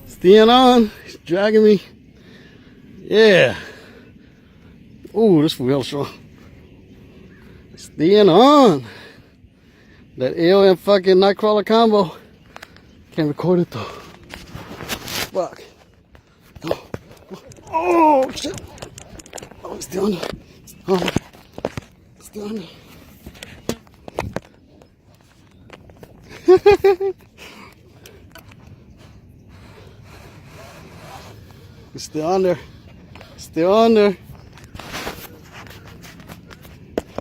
Staying on. He's dragging me. Yeah. Ooh, this real strong. Staying on. That eel and fucking Nightcrawler combo. Can't record it though. Fuck. Oh shit. Oh, it's still under. Oh, it's still under. It's still under. Still under.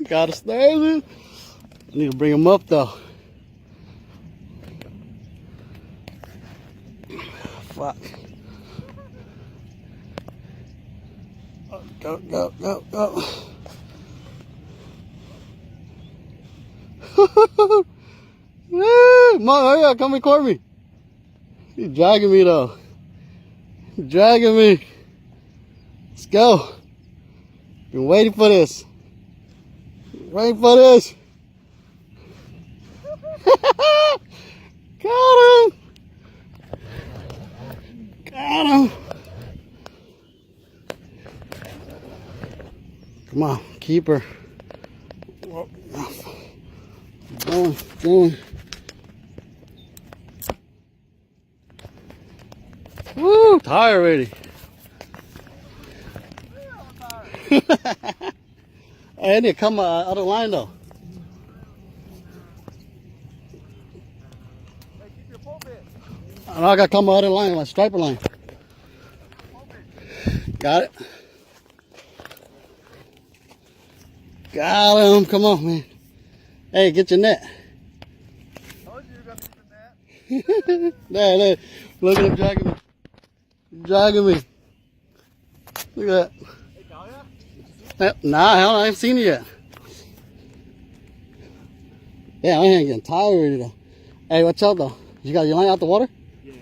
Gotta stay there. I need to bring him up though. Fuck. Oh, go, go, go, go. Mom, hurry up, come record me. He's dragging me though. He's dragging me. Let's go. Been waiting for this. Waiting for this. Got him. Got him. Come on, keeper. Going, going. Woo, tired already. I need to come out of the line though. I know I gotta come out of the line, like striper line. Got it. Got him. Come on, man. Hey, get your net. Told you were gonna get the net. There. Look at him dragging me. Dragging me. Look at that. Hey, Dahlia? Nah, hell, I haven't seen it yet. Yeah, I ain't getting tired already though. Hey, watch out though. You got your line out the water? Yeah.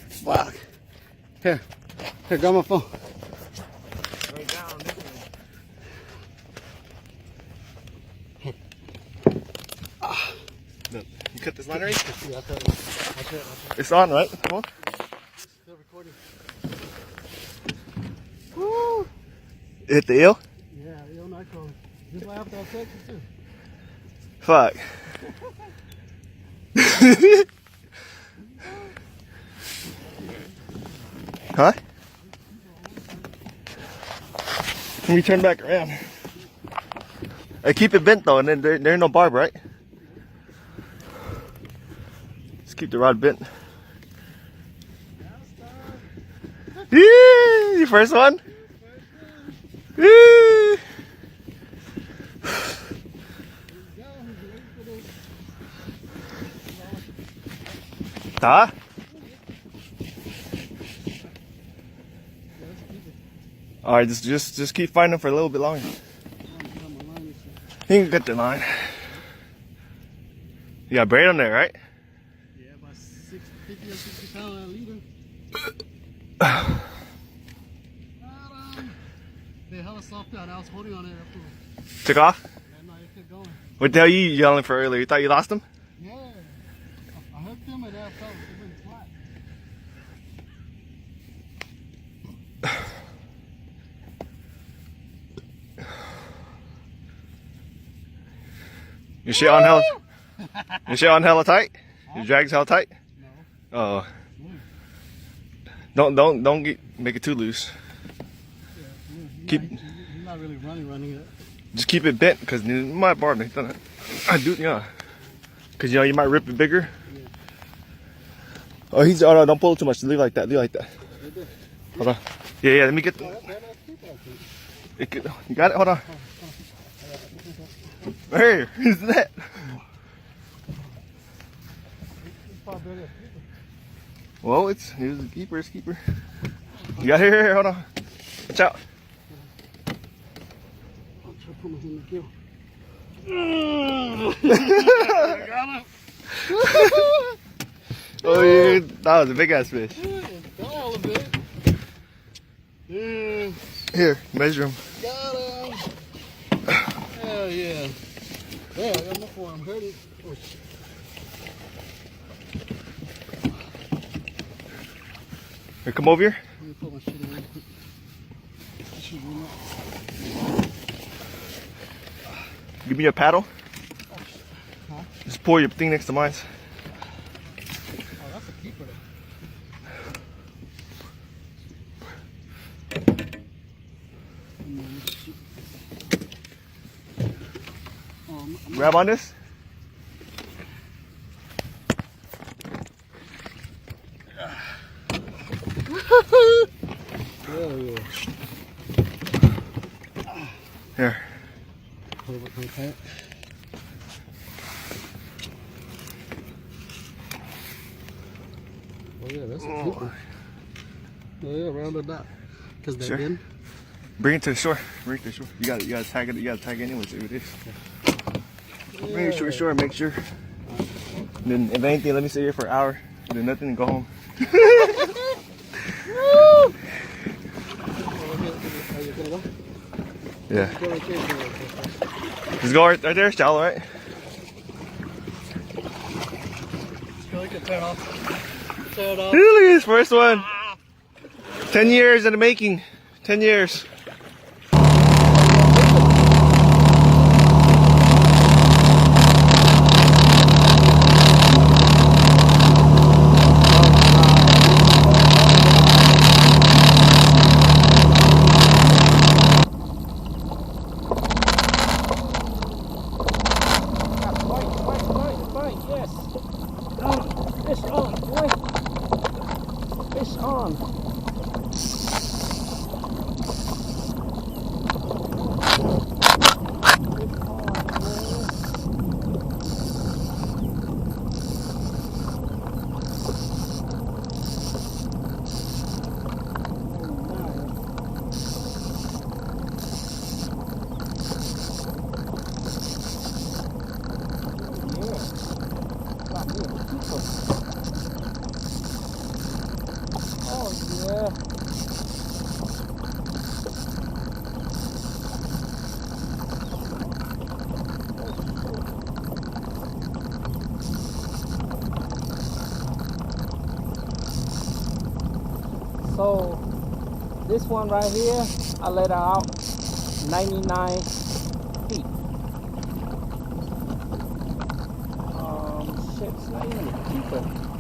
Fuck. Here, grab my phone. Right down this way. Look, you cut this line right? Yeah, I cut it. It's on, right? Come on. Still recording. Woo! Hit the eel? Yeah, eel Nightcrawler. Just right after I texted too. Fuck. Huh? Let me turn back around. Hey, keep it bent though, and then there's no barb, right? Just keep the rod bent. Yee, your first one? Yee. Huh? All right, just keep finding for a little bit longer. You can get the line. You got braid on there, right? Yeah, about 50 or 60 pounds a leader. They hella soft out. I was holding on it. Took off? And it kept going. What the hell you yelling for earlier? You thought you lost him? Yeah. I hooked him and that fell. It went flat. Your shit on hella. Your shit on hella tight? Your drag's hella tight? No. Oh. Don't make it too loose. Yeah, Keep. he's not really running it. Just keep it bent, cause my barb ain't done it. I do, yeah. Cause you might rip it bigger. Yeah. Oh, no, don't pull it too much. Leave it like that. Leave it like that. Right there. Hold on. Yeah. Let me get. You got it. Hold on. Where is that? Well, here's the keeper. It's keeper. You got here. Hold on. Watch out. I'll try to put my hand in the kill. Oh yeah, that was a big ass fish. Fell a bit. Yeah. Here, measure him. Got him. Hell yeah. Yeah, I got enough for him. Hurting. Oh, shit. Here, come over here. Let me put my shit away. Shit, you know. Give me a paddle. Huh? Just pour your thing next to mine. Oh, that's a keeper there. Grab on this. Hell yeah. Here. Okay. Oh yeah, that's a keeper. Oh yeah, round it up. Cause they're Sure. in. Bring it to the shore. Bring it to the shore. You gotta tag it. You gotta tag it in with it. Bring it to the shore. Make sure. Then, if anything, let me stay here for an hour. Do nothing and go home. Yeah. Just go right there. Shallow, right? Turn it off. Turn it off. Look at this first one. 10 years in the making. 10 years. Yes. Fish on, boy. Fish on. Oh yeah. So this one right here, I let out 99 feet. Shit, it's not even a keeper.